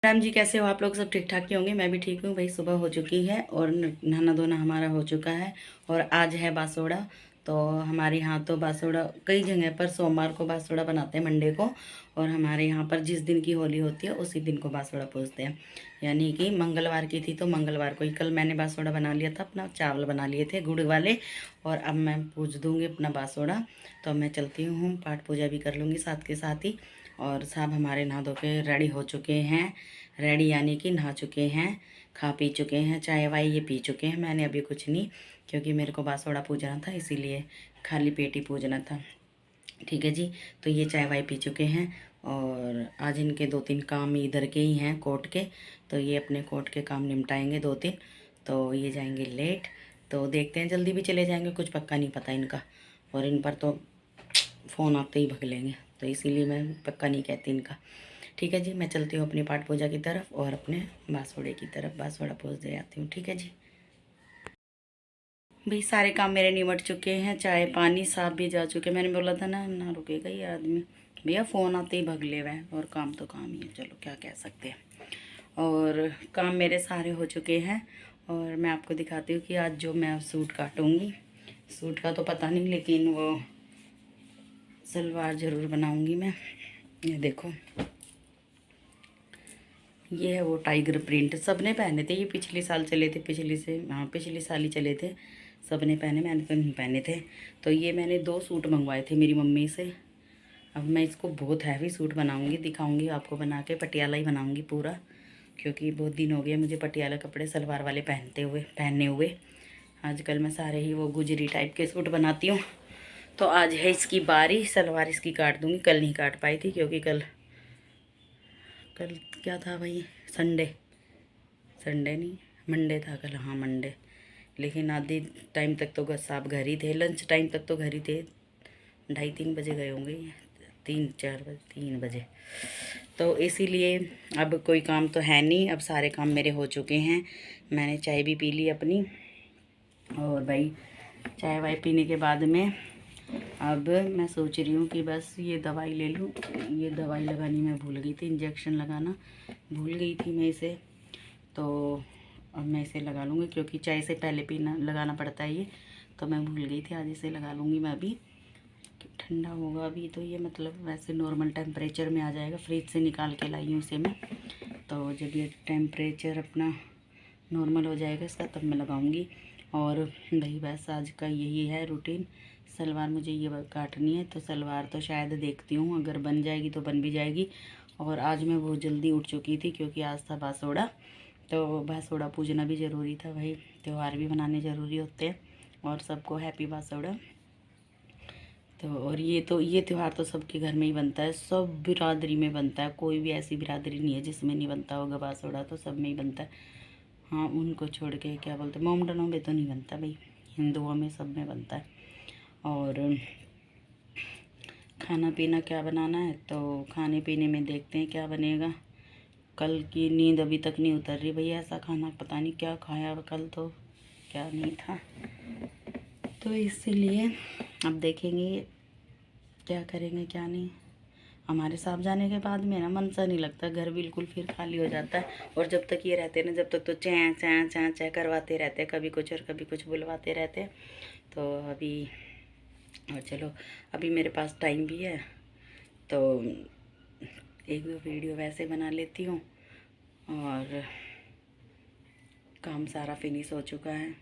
राम जी, कैसे हो आप लोग? सब ठीक ठाक ही होंगे। मैं भी ठीक हूँ भाई। सुबह हो चुकी है और नहाना धोना हमारा हो चुका है। और आज है बासोड़ा। तो हमारे यहाँ तो बासोड़ा कई जगह पर सोमवार को बासोड़ा बनाते हैं, मंडे को। और हमारे यहाँ पर जिस दिन की होली होती है उसी दिन को बासोड़ा पूजते हैं। यानी कि मंगलवार की थी तो मंगलवार को ही। कल मैंने बासोड़ा बना लिया था, अपना चावल बना लिए थे गुड़ वाले। और अब मैं पूज दूँगी अपना बासोड़ा। तो मैं चलती हूँ, पाठ पूजा भी कर लूँगी साथ के साथ ही। और सब हमारे नहा धो के रेडी हो चुके हैं। रेडी यानी कि नहा चुके हैं, खा पी चुके हैं, चाय वाय ये पी चुके हैं। मैंने अभी कुछ नहीं, क्योंकि मेरे को बासोड़ा पूजना था, इसीलिए खाली पेट ही पूजना था। ठीक है जी। तो ये चाय वाय पी चुके हैं। और आज इनके दो तीन काम इधर के ही हैं, कोर्ट के। तो ये अपने कोर्ट के काम निपटाएंगे दो तीन। तो ये जाएंगे लेट। तो देखते हैं, जल्दी भी चले जाएंगे, कुछ पक्का नहीं पता इनका। और इन पर तो फ़ोन आते ही भग लेंगे, तो इसीलिए मैं पक्का नहीं कहती इनका। ठीक है जी, मैं चलती हूँ अपनी पाठ पूजा की तरफ और अपने बासोड़े की तरफ। बासोड़ा पूज दे आती हूँ। ठीक है जी। भाई सारे काम मेरे निमट चुके हैं, चाय पानी साफ भी जा चुके। मैंने बोला था ना, ना रुकेगा ये आदमी। भैया फ़ोन आते ही भग ले वह। और काम तो काम ही है, चलो क्या कह सकते हैं। और काम मेरे सारे हो चुके हैं। और मैं आपको दिखाती हूँ कि आज जो मैं सूट काटूँगी, सूट का तो पता नहीं, लेकिन वो सलवार ज़रूर बनाऊँगी मैं। ये देखो, ये है वो टाइगर प्रिंट। सब ने पहने थे, ये पिछले साल चले थे, पिछले से हाँ पिछले साल ही चले थे। सब ने पहने, मैंने तो नहीं पहने थे। तो ये मैंने 2 सूट मंगवाए थे मेरी मम्मी से। अब मैं इसको बहुत हैवी सूट बनाऊंगी, दिखाऊंगी आपको बना के। पटियाला ही बनाऊंगी पूरा, क्योंकि बहुत दिन हो गए मुझे पटियाला कपड़े सलवार वाले पहनने हुए। आजकल मैं सारे ही वो गुजरी टाइप के सूट बनाती हूँ। तो आज है इसकी बारी। सलवार इसकी काट दूँगी। कल नहीं काट पाई थी, क्योंकि कल कल क्या था भाई, संडे। संडे नहीं, मंडे था कल। हाँ मंडे। लेकिन आधी टाइम तक तो साहब घर ही थे, लंच टाइम तक तो घर ही थे। 2:30-3 बजे गए होंगे, 3-4 बजे, 3 बजे। तो इसीलिए अब कोई काम तो है नहीं, अब सारे काम मेरे हो चुके हैं। मैंने चाय भी पी ली अपनी। और भाई चाय वाय पीने के बाद में अब मैं सोच रही हूँ कि बस ये दवाई ले लूँ। ये दवाई लगानी मैं भूल गई थी, इंजेक्शन लगाना भूल गई थी मैं इसे। तो अब मैं इसे लगा लूँगी, क्योंकि चाय से पहले पीना लगाना पड़ता है ये। तो मैं भूल गई थी, आज इसे लगा लूँगी मैं अभी। ठंडा होगा अभी तो ये, मतलब वैसे नॉर्मल टेम्परेचर में आ जाएगा। फ्रिज से निकाल के लाई हूँ इसे मैं। तो जब ये टेम्परेचर अपना नॉर्मल हो जाएगा इसका, तब मैं लगाऊंगी। और भाई बस आज का यही है रूटीन। सलवार मुझे ये काटनी है, तो सलवार तो शायद देखती हूँ, अगर बन जाएगी तो बन भी जाएगी। और आज मैं बहुत जल्दी उठ चुकी थी, क्योंकि आज था बासोड़ा। तो बासोड़ा पूजना भी ज़रूरी था भाई, त्यौहार भी मनाने ज़रूरी होते हैं। और सबको हैप्पी बासोड़ा। तो और ये त्यौहार तो सबके घर में ही बनता है, सब बिरादरी में बनता है। कोई भी ऐसी बिरादरी नहीं है जिसमें नहीं बनता होगा बासोड़ा, तो सब में ही बनता है। हाँ, उनको छोड़ के क्या बोलते हैं, मोमडनों में तो नहीं बनता भाई, हिंदुओं में सब में बनता है। और खाना पीना क्या बनाना है, तो खाने पीने में देखते हैं क्या बनेगा। कल की नींद अभी तक नहीं उतर रही भैया, ऐसा खाना पता नहीं क्या खाया कल, तो क्या नहीं था। तो इसीलिए अब देखेंगे क्या करेंगे क्या नहीं। हमारे साहब जाने के बाद में ना मन सा नहीं लगता, घर बिल्कुल फिर खाली हो जाता है। और जब तक ये रहते हैं ना, जब तक तो चैं चैं चैं चैं करवाते रहते हैं, कभी कुछ और कभी कुछ बुलवाते रहते हैं। तो अभी और चलो, अभी मेरे पास टाइम भी है, तो 1-2 वीडियो वैसे बना लेती हूँ। और काम सारा फिनिश हो चुका है।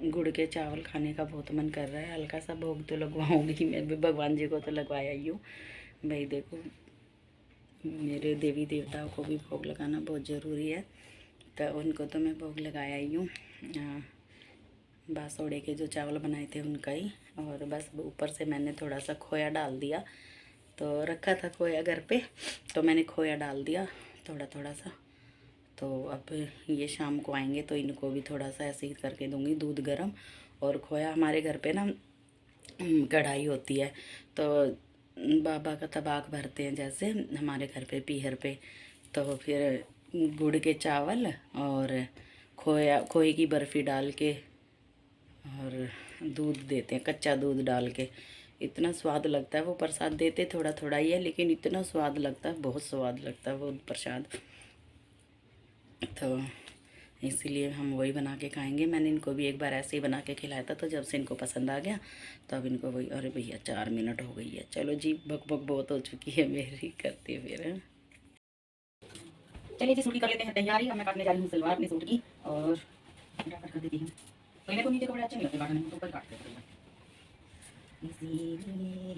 गुड़ के चावल खाने का बहुत मन कर रहा है। हल्का सा भोग तो लगवाऊंगी मैं भी, भगवान जी को तो लगवाया ही हूँ भाई। देखो, मेरे देवी देवताओं को भी भोग लगाना बहुत ज़रूरी है, तो उनको तो मैं भोग लगाया ही हूँ। बासोड़े के जो चावल बनाए थे उनका ही। और बस ऊपर से मैंने थोड़ा सा खोया डाल दिया। तो रखा था खोया घर पे, तो मैंने खोया डाल दिया थोड़ा थोड़ा सा। तो अब ये शाम को आएंगे तो इनको भी थोड़ा सा ऐसे ही करके दूंगी, दूध गर्म। और खोया हमारे घर पे ना कढ़ाई होती है, तो बाबा का तबाक भरते हैं जैसे हमारे घर पे पीहर पे। तो फिर गुड़ के चावल और खोए की बर्फ़ी डाल के और दूध देते हैं, कच्चा दूध डाल के। इतना स्वाद लगता है। वो प्रसाद देते थोड़ा थोड़ा ही है, लेकिन इतना स्वाद लगता है, बहुत स्वाद लगता है वो प्रसाद। तो इसीलिए हम वही बना के खाएंगे। मैंने इनको भी एक बार ऐसे ही बना के खिलाया था, तो जब से इनको पसंद आ गया तो अब इनको वही। अरे भैया 4 मिनट हो गई है। चलो जी, बक बक बहुत हो चुकी है मेरी, करते फिर। चलिए जी, सूट की कर लेते हैं तैयारी। अब मैं काटने जा रही हूँ सलवार अपने सूट की, और फटाफट कर देती हूँ। पहले तो नीचे कपड़े अच्छे नहीं लगते काटने में, तो ऊपर काट देते हैं इसीलिए।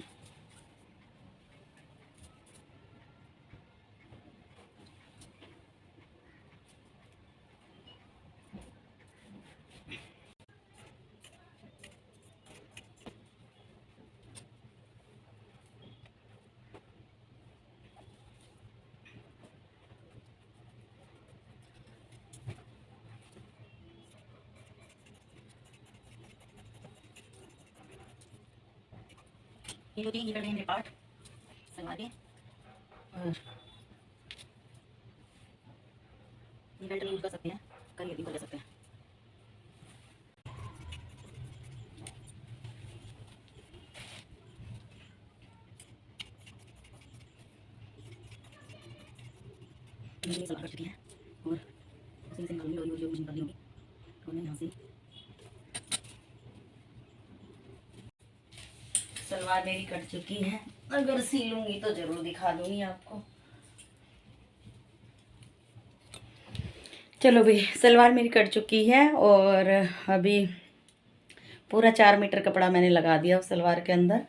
ये होती है, ये कर देंगे पार्ट सलवार के। और ये बेल्ट यूज कर सकते हैं, कर लेती कर सकते हैं। ये सलवार कर चुकी है, और उसी से निकालूंगी, और जो निकाली होगी तो मैं यहाँ से। सलवार मेरी कट चुकी है, अगर सिलूंगी तो जरूर दिखा दूंगी आपको। चलो भाई, सलवार मेरी कट चुकी है, और अभी पूरा 4 मीटर कपड़ा मैंने लगा दिया उस सलवार के अंदर।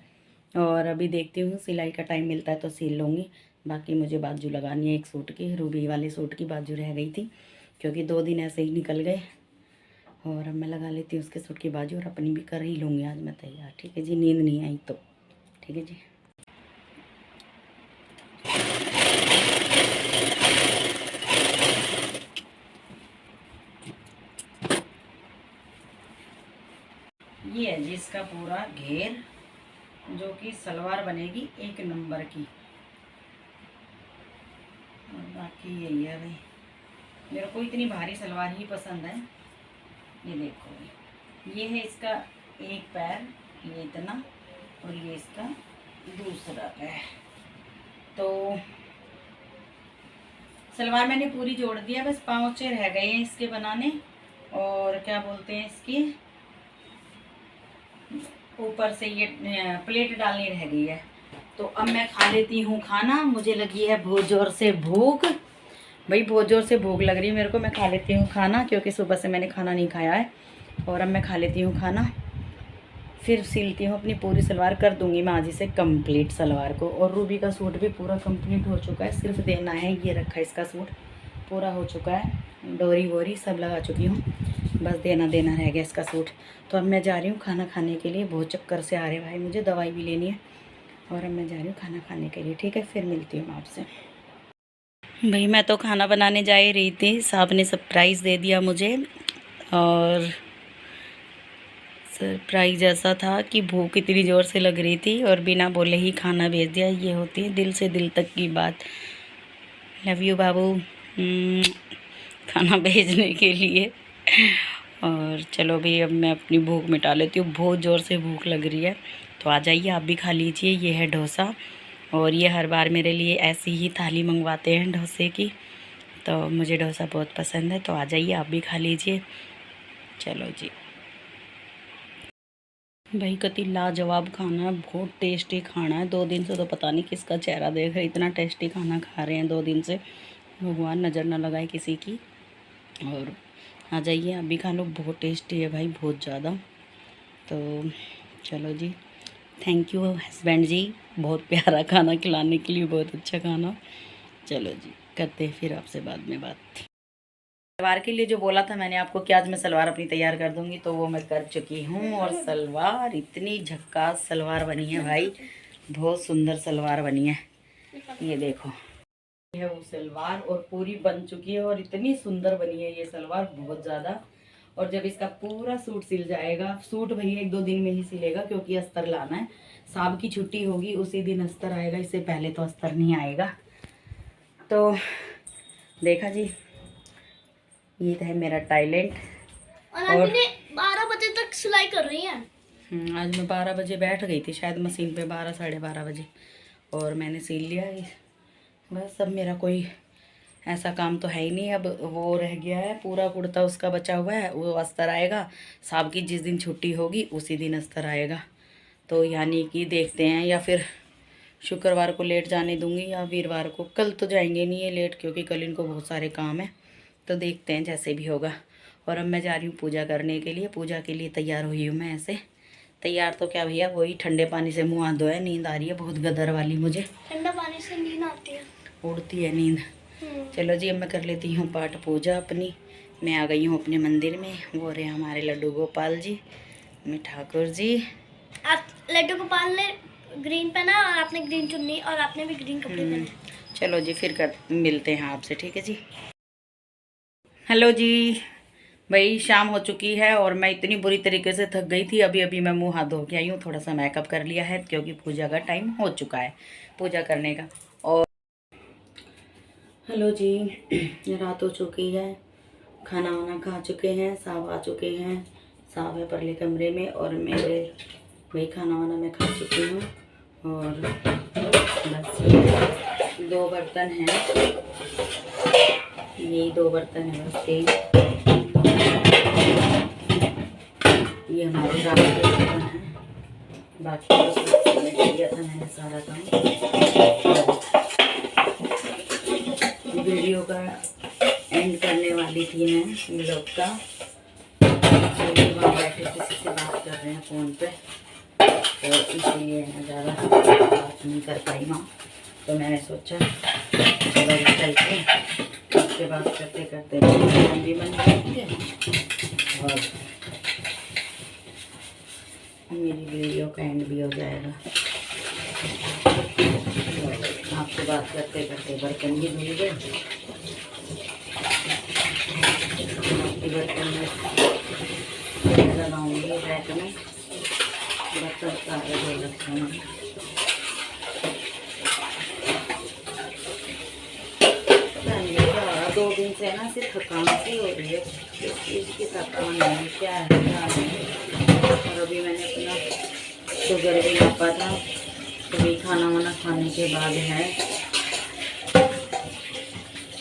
और अभी देखती हूँ, सिलाई का टाइम मिलता है तो सिल लूँगी। बाकी मुझे बाजू लगानी है एक सूट की, रूबी वाले सूट की बाजू रह गई थी, क्योंकि 2 दिन ऐसे ही निकल गए। और अब मैं लगा लेती हूँ उसके सूट की बाजू, और अपनी भी कर ही लूँगी आज मैं तैयार। ठीक है जी, नींद नहीं आई तो ठीक है जी। ये है जी इसका पूरा घेर, जो कि सलवार बनेगी 1 नंबर की। और बाकी यही है भाई, मेरे को इतनी भारी सलवार ही पसंद है। ये देखो, ये है इसका एक पैर, ये इतना, और ये इसका दूसरा पैर। तो सलवार मैंने पूरी जोड़ दिया, बस पाँव रह गए हैं इसके बनाने। और क्या बोलते हैं, इसकी ऊपर से ये प्लेट डालनी रह गई है। तो अब मैं खा लेती हूँ खाना, मुझे लगी है बहुत ज़ोर से भूख भाई, बहुत ज़ोर से भूख लग रही है मेरे को। मैं खा लेती हूँ खाना, क्योंकि सुबह से मैंने खाना नहीं खाया है। और अब मैं खा लेती हूँ खाना, फिर सिलती हूँ अपनी पूरी सलवार, कर दूँगी मैं आज इसे कंप्लीट सलवार को। और रूबी का सूट भी पूरा कंप्लीट हो चुका है, सिर्फ देना है। ये रखा है इसका सूट, पूरा हो चुका है, डोरी वोरी सब लगा चुकी हूँ, बस देना रह गया इसका सूट। तो अब मैं जा रही हूँ खाना खाने के लिए, बहुत चक्कर से आ रहे भाई, मुझे दवाई भी लेनी है। और अब मैं जा रही हूँ खाना खाने के लिए। ठीक है, फिर मिलती हूँ आपसे। भाई मैं तो खाना बनाने जा ही रही थी, साहब ने सरप्राइज़ दे दिया मुझे। और सरप्राइज़ ऐसा था कि भूख इतनी ज़ोर से लग रही थी, और बिना बोले ही खाना भेज दिया। ये होती है दिल से दिल तक की बात। लव यू बाबू, खाना भेजने के लिए। और चलो भाई, अब मैं अपनी भूख मिटा लेती हूँ, बहुत ज़ोर से भूख लग रही है। तो आ जाइए आप भी खा लीजिए। ये है डोसा, और ये हर बार मेरे लिए ऐसी ही थाली मंगवाते हैं डोसे की, तो मुझे डोसा बहुत पसंद है। तो आ जाइए आप भी खा लीजिए। चलो जी भाई, कति लाजवाब खाना है, बहुत टेस्टी खाना है। 2 दिन से तो पता नहीं किसका चेहरा देख रहे, इतना टेस्टी खाना खा रहे हैं 2 दिन से। भगवान नज़र ना लगाए किसी की। और आ जाइए आप भी खा लो, बहुत टेस्टी है भाई, बहुत ज़्यादा। तो चलो जी, थैंक यू हस्बैंड जी, बहुत प्यारा खाना खिलाने के लिए, बहुत अच्छा खाना। चलो जी, करते हैं फिर आपसे बाद में बात। सलवार के लिए जो बोला था मैंने आपको कि आज मैं सलवार अपनी तैयार कर दूंगी, तो वो मैं कर चुकी हूँ। और सलवार इतनी झक्कास सलवार बनी है भाई, बहुत सुंदर सलवार बनी है। ये देखो, ये है वो सलवार, और पूरी बन चुकी है, और इतनी सुंदर बनी है ये सलवार, बहुत ज़्यादा। और जब इसका पूरा सूट सिल जाएगा, सूट भैया 1-2 दिन में ही सिलेगा, क्योंकि अस्तर लाना है। साहब की छुट्टी होगी उसी दिन अस्तर आएगा, इससे पहले तो अस्तर नहीं आएगा। तो देखा जी, ये है मेरा टैलेंट। और 12 बजे तक सिलाई कर रही है। आज मैं 12 बजे बैठ गई थी शायद मशीन पे, 12 साढ़े 12 बजे, और मैंने सिल लिया। बस अब मेरा कोई ऐसा काम तो है ही नहीं। अब वो रह गया है पूरा कुर्ता उसका बचा हुआ है, वो अस्तर आएगा। साहब की जिस दिन छुट्टी होगी उसी दिन अस्तर आएगा। तो यानी कि देखते हैं, या फिर शुक्रवार को लेट जाने दूंगी या वीरवार को। कल तो जाएंगे नहीं ये लेट, क्योंकि कल इनको बहुत सारे काम हैं। तो देखते हैं जैसे भी होगा। और अब मैं जा रही हूँ पूजा करने के लिए। पूजा के लिए तैयार हुई हूँ मैं। ऐसे तैयार तो क्या भैया, वही ठंडे पानी से मुँह हाथ धोया। नींद आ रही है बहुत गदर वाली मुझे। ठंडा पानी से नींद आती है, उड़ती है नींद। चलो जी, अब मैं कर लेती हूँ पाठ पूजा अपनी। मैं आ गई हूँ अपने मंदिर में। वो रहे हमारे लड्डू गोपाल जी, मैं ठाकुर जी। आप लड्डू गोपाल ने ग्रीन पहना और आपने ग्रीन चुन्नी और आपने भी ग्रीन कपड़े पहने। चलो जी, फिर मिलते हैं आपसे, ठीक है जी। हेलो जी, भाई शाम हो चुकी है और मैं इतनी बुरी तरीके से थक गई थी। अभी अभी मैं मुंह हाथ धो के आई हूँ, थोड़ा सा मेकअप कर लिया है क्योंकि पूजा का टाइम हो चुका है, पूजा करने का। और हेलो जी, रात हो चुकी है, खाना वाना खा चुके हैं, साहब आ चुके हैं। साहब है परले कमरे में और मेरे वही खाना वाना मैं खा चुकी हूँ। और बस 2 बर्तन हैं, यही 2 बर्तन हैं बस। ये हमारे रात के बर्तन हैं, बाकी तो समेट लिया था मैंने सारा काम। वीडियो का एंड करने वाली थी मैं व्लॉग का, वहाँ बैठे किसी से बात कर रहे हैं फ़ोन पे, तो इसलिए मैं ज़्यादा बात नहीं कर पाई वहाँ। तो मैंने सोचा चलो चलते, उसके बाद करते करते भी बन जाएंगे और मेरी वीडियो का एंड भी हो जाएगा। आपसे बात करते करते बर्तन भी धुल गए। बर्तन में लगाऊंगी रैक में, बर्तन सारे धो रखे हैं। पता नहीं क्या हो रहा, 2 दिन से ना सिर्फ थकान सी हो रही है। इस चीज़ की थकान नहीं, क्या है क्या नहीं। और अभी मैंने अपना शुगर भी नापा था, तो भी खाना वाना खाने के बाद है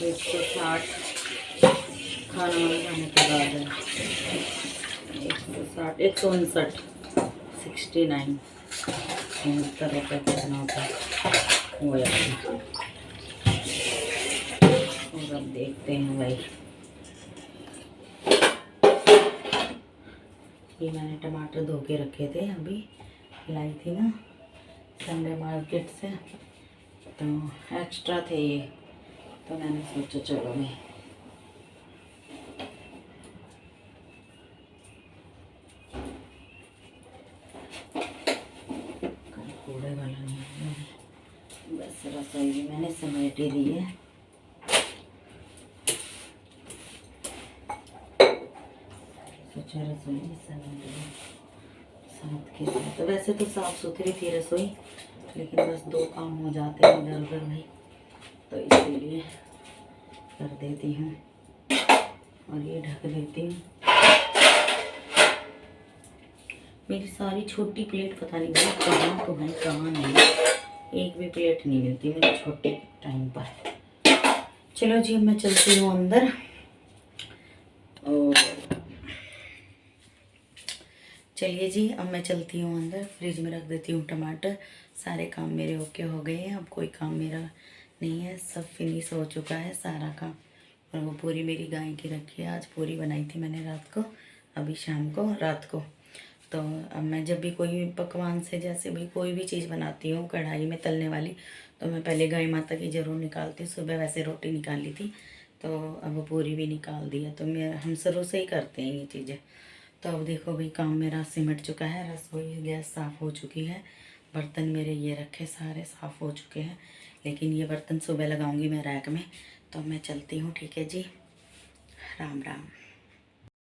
160, खाना वाना खाने के बाद है 160 159 69 69 रुपये कितना होता है वो यार। और अब देखते हैं भाई, ये मैंने टमाटर धो के रखे थे, अभी लाई थी ना संडे मार्केट से, तो एक्स्ट्रा थे ये, तो मैंने सोचा चलो भाई कूड़े वाला नहीं है। बस रसोई भी मैंने समेट ही दी है। सोचा रसोई भी समेट दी साथ के साथ। तो वैसे तो साफ़ सुथरी थी रसोई, लेकिन बस 2 काम हो जाते हैं इधर उधर भाई, तो इसीलिए कर देती हूँ और ये ढक देती हूँ। मेरी सारी छोटी प्लेट पता नहीं भाई कहाँ तो है कहाँ नहीं, एक भी प्लेट नहीं मिलती मुझे छोटे टाइम पर। चलो जी, अब मैं चलती हूँ अंदर। और चलिए जी, अब मैं चलती हूँ अंदर, फ्रिज में रख देती हूँ टमाटर। सारे काम मेरे ओके हो गए हैं, अब कोई काम मेरा नहीं है, सब फिनिश हो चुका है सारा काम। और वो पूरी मेरी गाय की रखी है, आज पूरी बनाई थी मैंने रात को, अभी शाम को रात को। तो अब मैं जब भी कोई पकवान से, जैसे भी कोई भी चीज़ बनाती हूँ कढ़ाई में तलने वाली, तो मैं पहले गाय माता की ज़रूर निकालती हूँ। सुबह वैसे रोटी निकाल ली थी, तो अब पूरी भी निकाल दिया। तो मैं हम शुरू से ही करते हैं ये चीज़ें। तो अब देखो भाई, काम मेरा सिमट चुका है, रसोई गैस साफ़ हो चुकी है, बर्तन मेरे ये रखे सारे साफ़ हो चुके हैं। लेकिन ये बर्तन सुबह लगाऊंगी मैं रैक में। तो मैं चलती हूँ, ठीक है जी, राम राम।